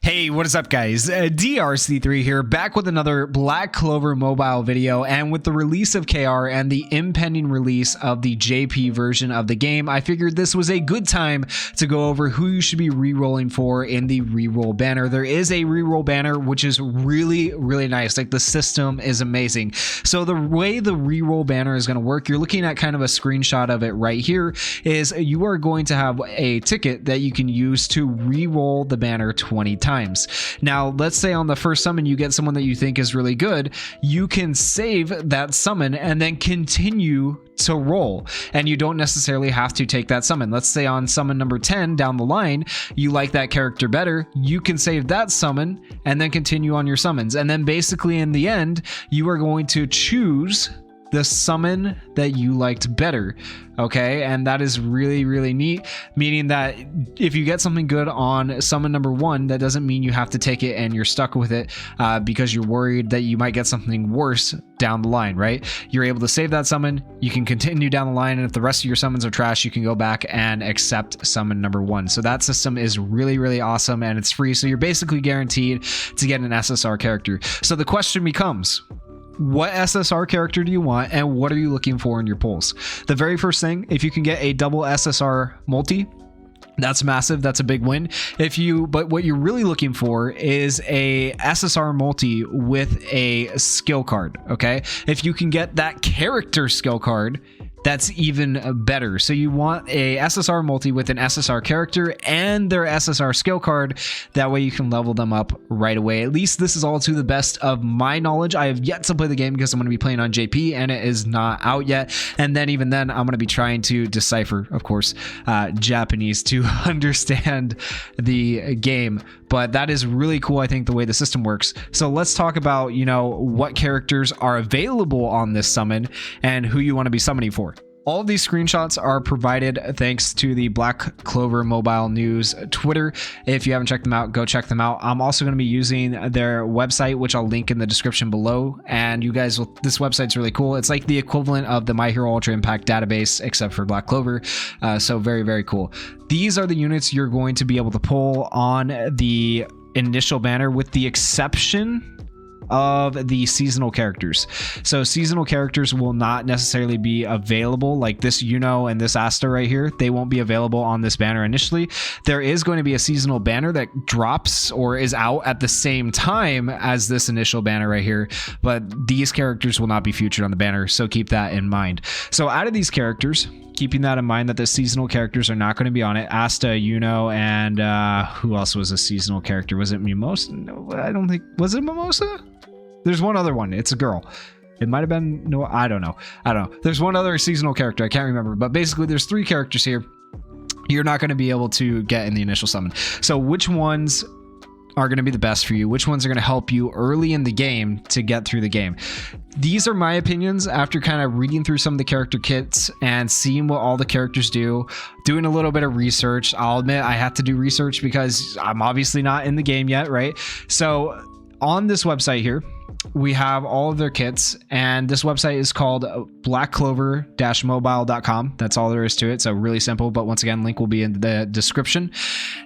Hey, what is up guys? DRC3 here, back with another Black Clover mobile video, and with the release of KR and the impending release of the JP version of the game, I figured this was a good time to go over who you should be re-rolling for in the re-roll banner. There is a re-roll banner which is really nice. Like, the system is amazing. So the way the re-roll banner is going to work, you're looking at kind of a screenshot of it right here, is you are going to have a ticket that you can use to re-roll the banner 20 times. Now, let's say on the first summon you get someone that you think is really good, you can save that summon and then continue to roll, and you don't necessarily have to take that summon. Let's say on summon number 10 down the line, you like that character better, you can save that summon and then continue on your summons, and then basically in the end you are going to choose the summon that you liked better. Okay, and that is really neat, meaning that if you get something good on summon number 1, that doesn't mean you have to take it and you're stuck with it because you're worried that you might get something worse down the line, right? You're able to save that summon, you can continue down the line, and if the rest of your summons are trash, you can go back and accept summon number 1. So that system is really awesome, and it's free, so you're basically guaranteed to get an SSR character. So the question becomes, what SSR character do you want, and what are you looking for in your pulls? The very first thing, if you can get a double SSR multi, that's massive. That's a big win. But what you're really looking for is a SSR multi with a skill card. Okay, if you can get that character skill card, that's even better. So you want a SSR multi with an SSR character and their SSR skill card. That way you can level them up right away. At least this is all to the best of my knowledge. I have yet to play the game because I'm going to be playing on JP and it is not out yet. And then even then, I'm going to be trying to decipher, of course, Japanese to understand the game. But that is really cool, I think, the way the system works. So let's talk about, what characters are available on this summon and who you want to be summoning for. All of these screenshots are provided thanks to the Black Clover Mobile News Twitter. If you haven't checked them out, go check them out. I'm also going to be using their website, which I'll link in the description below. And you guys will, this website's really cool. It's like the equivalent of the My Hero Ultra Impact database, except for Black Clover. So very cool. These are the units you're going to be able to pull on the initial banner, with the exception of the seasonal characters. So seasonal characters will not necessarily be available, like this and this Asta right here. They won't be available on this banner initially. There is going to be a seasonal banner that drops or is out at the same time as this initial banner right here, but these characters will not be featured on the banner, so keep that in mind. So out of these characters, keeping that in mind that the seasonal characters are not going to be on it, Asta, and who else was a seasonal character? Was it Mimosa? No, I don't think. Was it Mimosa? There's one other one. It's a girl. It might have been, no, I don't know. There's one other seasonal character. I can't remember, but basically there's 3 characters here you're not going to be able to get in the initial summon. So which ones are going to be the best for you? Which ones are going to help you early in the game to get through the game? These are my opinions after kind of reading through some of the character kits and seeing what all the characters do, doing a little bit of research. I'll admit I had to do research because I'm obviously not in the game yet, right? So on this website here, we have all of their kits, and this website is called blackclover-mobile.com. That's all there is to it. So really simple, but once again, link will be in the description.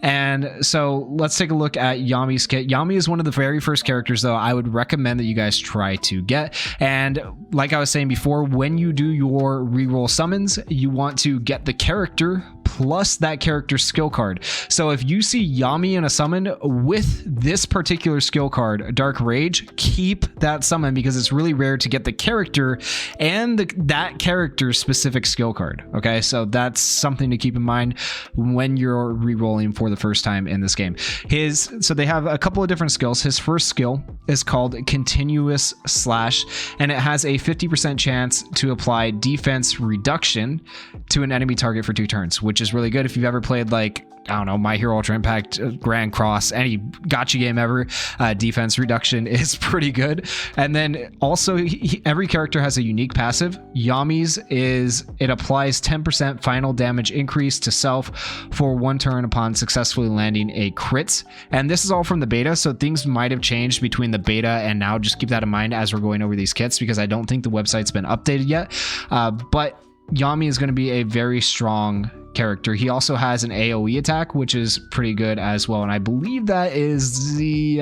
And so let's take a look at Yami's kit. Yami is one of the very first characters, though, I would recommend that you guys try to get. And like I was saying before, when you do your reroll summons, you want to get the character plus that character's skill card. So if you see Yami in a summon with this particular skill card, Dark Rage, keep that summon because it's really rare to get the character and that character's specific skill card. Okay, so that's something to keep in mind when you're re-rolling for the first time in this game. So they have a couple of different skills. His first skill is called Continuous Slash, and it has a 50% chance to apply defense reduction to an enemy target for 2 turns, which is really good if you've ever played, like, I don't know, My Hero Ultra Impact, Grand Cross, any gacha game ever. Defense reduction is pretty good. And then also every character has a unique passive. Yami's it applies 10% final damage increase to self for 1 turn upon successfully landing a crit. And this is all from the beta, so things might have changed between the beta and now. Just keep that in mind as we're going over these kits, because I don't think the website's been updated yet. But Yami is going to be a very strong character. He also has an AoE attack, which is pretty good as well, and I believe that is the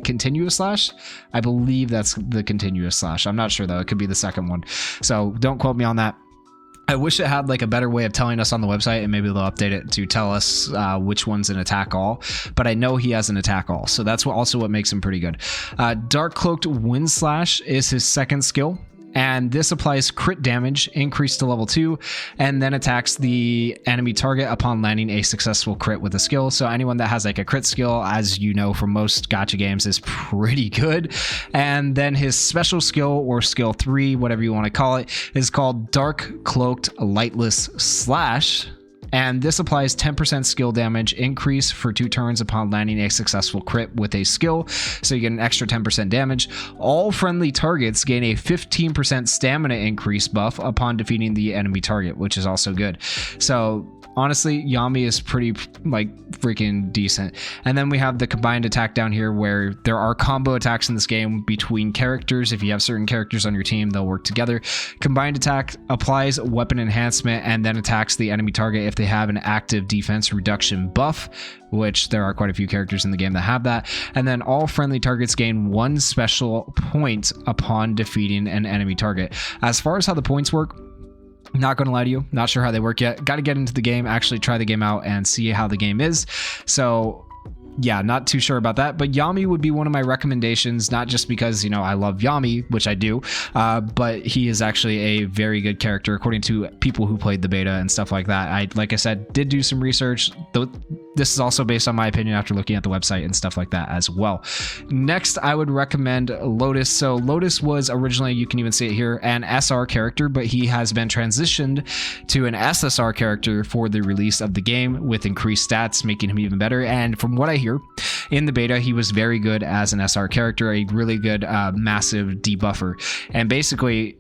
continuous slash. I believe that's the continuous slash. I'm not sure though. It could be the second one, so don't quote me on that. I wish it had like a better way of telling us on the website, and maybe they'll update it to tell us which one's an attack all, but I know he has an attack all, so that's also what makes him pretty good. Dark Cloaked Wind Slash is his second skill, and this applies crit damage increased to level 2 and then attacks the enemy target upon landing a successful crit with a skill. So anyone that has like a crit skill, as you know from most gacha games, is pretty good. And then his special skill, or skill 3, whatever you want to call it, is called Dark Cloaked Lightless Slash. And this applies 10% skill damage increase for 2 turns upon landing a successful crit with a skill, so you get an extra 10% damage. All friendly targets gain a 15% stamina increase buff upon defeating the enemy target, which is also good. So honestly, Yami is pretty like freaking decent. And then we have the combined attack down here, where there are combo attacks in this game between characters. If you have certain characters on your team, they'll work together. Combined attack applies weapon enhancement and then attacks the enemy target if they have an active defense reduction buff, which there are quite a few characters in the game that have that. And then all friendly targets gain 1 special point upon defeating an enemy target. As far as how the points work, not gonna lie to you, not sure how they work yet. Got to get into the game, actually try the game out and see how the game is. So yeah, not too sure about that, but Yami would be one of my recommendations, not just because, you know, I love Yami, which I do, but he is actually a very good character according to people who played the beta and stuff like that. Like I said, did do some research. This is also based on my opinion after looking at the website and stuff like that as well. Next, I would recommend Lotus. So Lotus was originally, you can even see it here, an SR character, but he has been transitioned to an SSR character for the release of the game with increased stats, making him even better. And from what I hear, in the beta, he was very good as an SR character, a really good massive debuffer. And basically,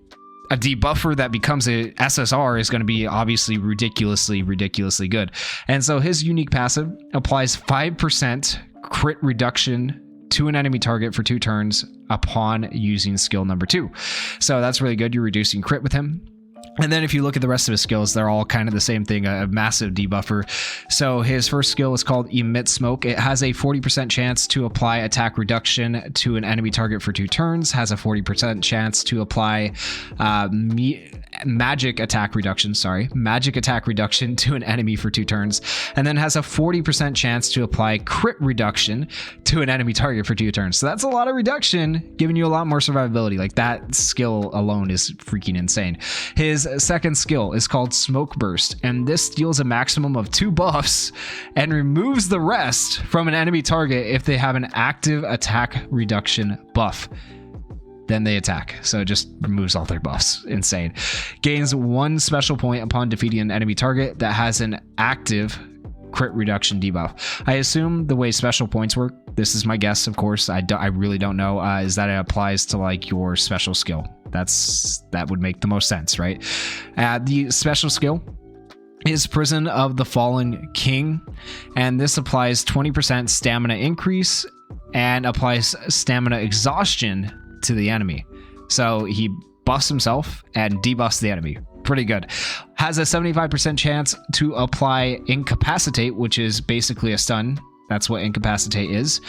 a debuffer that becomes a SSR is going to be obviously ridiculously good. And so his unique passive applies 5% crit reduction to an enemy target for 2 turns upon using skill number 2. So that's really good. You're reducing crit with him. And then if you look at the rest of his skills, they're all kind of the same thing, a massive debuffer. So his first skill is called Emit Smoke. It has a 40% chance to apply attack reduction to an enemy target for 2 turns, has a 40% chance to apply magic attack reduction to an enemy for 2 turns, and then has a 40% chance to apply crit reduction to an enemy target for 2 turns. So that's a lot of reduction, giving you a lot more survivability. Like, that skill alone is freaking insane. His second skill is called Smoke Burst, and this deals a maximum of 2 buffs and removes the rest from an enemy target if they have an active attack reduction buff. Then they attack, so it just removes all their buffs. Insane. Gains 1 special point upon defeating an enemy target that has an active crit reduction debuff. I assume the way special points work, this is my guess, of course, I really don't know, is that it applies to like your special skill. That would make the most sense, right? The special skill is Prison of the Fallen King, and this applies 20% stamina increase and applies stamina exhaustion to the enemy. So he buffs himself and debuffs the enemy. Pretty good. Has a 75% chance to apply Incapacitate, which is basically a stun. That's what Incapacitate is.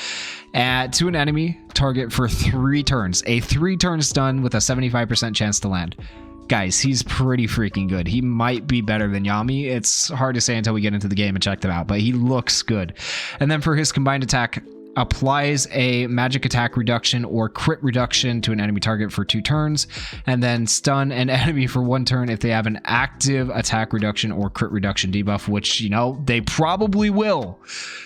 To an enemy target for 3 turns. A 3-turn stun with a 75% chance to land. Guys, he's pretty freaking good. He might be better than Yami. It's hard to say until we get into the game and check them out, but he looks good. And then for his combined attack, applies a magic attack reduction or crit reduction to an enemy target for 2 turns, and then stun an enemy for 1 turn if they have an active attack reduction or crit reduction debuff, which, you know, they probably will.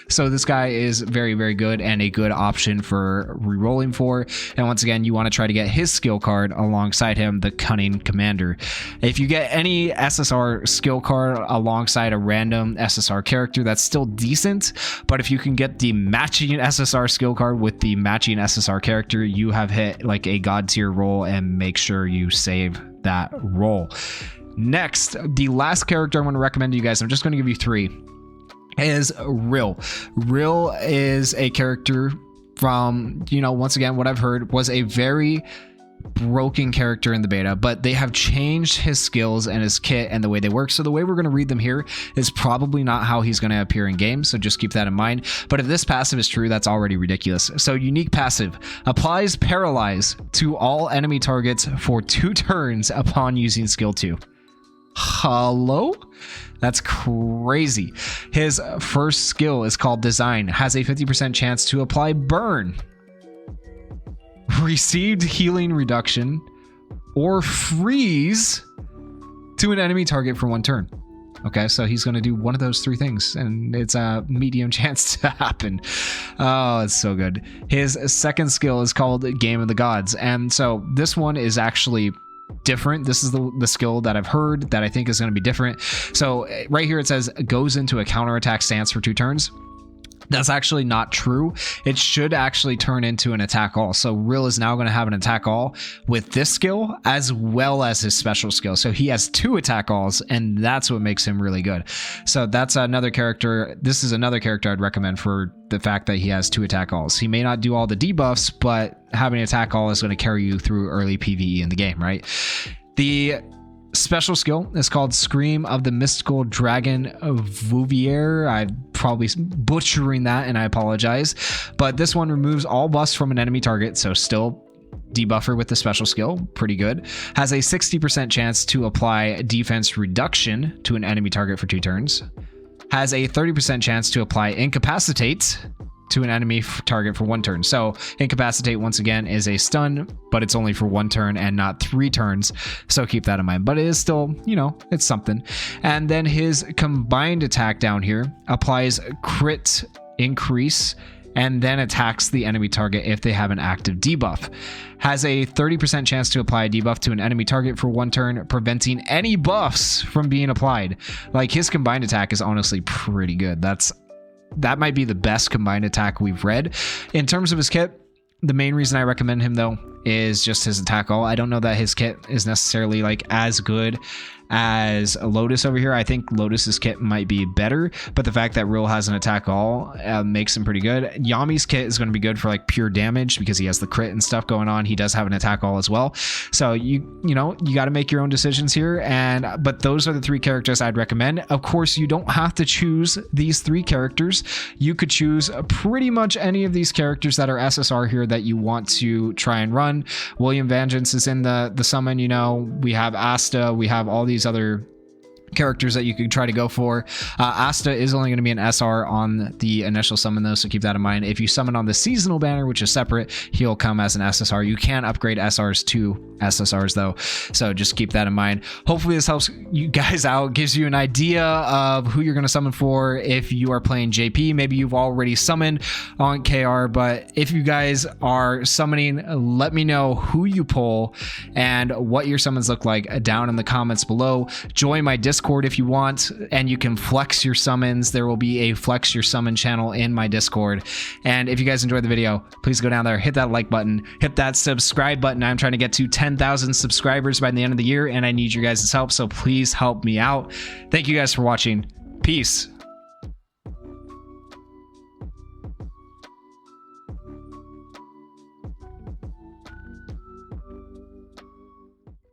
So this guy is very, very good and a good option for rerolling for. And once again, you want to try to get his skill card alongside him, the Cunning Commander. If you get any SSR skill card alongside a random SSR character, that's still decent, but if you can get the matching SSR skill card with the matching SSR character, you have hit like a god tier roll, and make sure you save that roll. Next, the last character I want to recommend to you guys, I'm just going to give you 3, is REROLL. REROLL is a character from, you know, once again, what I've heard was a very broken character in the beta, but they have changed his skills and his kit and the way they work. So the way we're going to read them here is probably not how he's going to appear in game. So just keep that in mind. But if this passive is true, that's already ridiculous. So unique passive applies paralyze to all enemy targets for 2 turns upon using skill 2. Hello? That's crazy. His first skill is called design, has a 50% chance to apply burn, received healing reduction, or freeze to an enemy target for 1 turn. Okay, so he's going to do one of those 3 things, and it's a medium chance to happen. Oh, it's so good. His second skill is called Game of the Gods, and so this one is actually different. This is the skill that I've heard that I think is going to be different. So right here it says goes into a counterattack stance for 2 turns. That's actually not true. It should actually turn into an attack all. So Rill is now going to have an attack all with this skill as well as his special skill. So he has 2 attack alls, and that's what makes him really good. So that's another character. This is another character I'd recommend for the fact that he has 2 attack alls. He may not do all the debuffs, but having an attack all is going to carry you through early PvE in the game, right? The special skill is called Scream of the Mystical Dragon Vouvier. I'm probably butchering that, and I apologize. But this one removes all buffs from an enemy target, so still debuffer with the special skill. Pretty good. Has a 60% chance to apply defense reduction to an enemy target for 2 turns. Has a 30% chance to apply incapacitate to an enemy target for 1 turn. So incapacitate, once again, is a stun, but it's only for 1 turn and not 3 turns. So keep that in mind, but it is still, you know, it's something. And then his combined attack down here applies crit increase and then attacks the enemy target if they have an active debuff. Has a 30% chance to apply a debuff to an enemy target for 1 turn, preventing any buffs from being applied. Like, his combined attack is honestly pretty good. That might be the best combined attack we've read. In terms of his kit, the main reason I recommend him though is just his attack all. I don't know that his kit is necessarily like as good as Lotus over here. I think Lotus's kit might be better, but the fact that Rill has an attack all makes him pretty good. Yami's kit is going to be good for like pure damage because he has the crit and stuff going on. He does have an attack all as well. So you know, you got to make your own decisions here. But those are the 3 characters I'd recommend. Of course, you don't have to choose these 3 characters. You could choose pretty much any of these characters that are SSR here that you want to try and run. William Vengeance is in the summon. You know, we have Asta, we have all these other characters that you could try to go for. Asta is only going to be an SR on the initial summon though, so keep that in mind. If you summon on the seasonal banner, which is separate, he'll come as an SSR. You can upgrade SRs to SSRs though, so just keep that in mind. Hopefully this helps you guys out, gives you an idea of who you're going to summon for if you are playing JP. Maybe you've already summoned on KR, but if you guys are summoning, let me know who you pull and what your summons look like down in the comments below. Join my Discord if you want, and you can flex your summons. There will be a flex your summon channel in my Discord. And if you guys enjoyed the video, please go down there, hit that like button, hit that subscribe button. I'm trying to get to 10,000 subscribers by the end of the year, and I need your guys' help, so please help me out. Thank you guys for watching. Peace.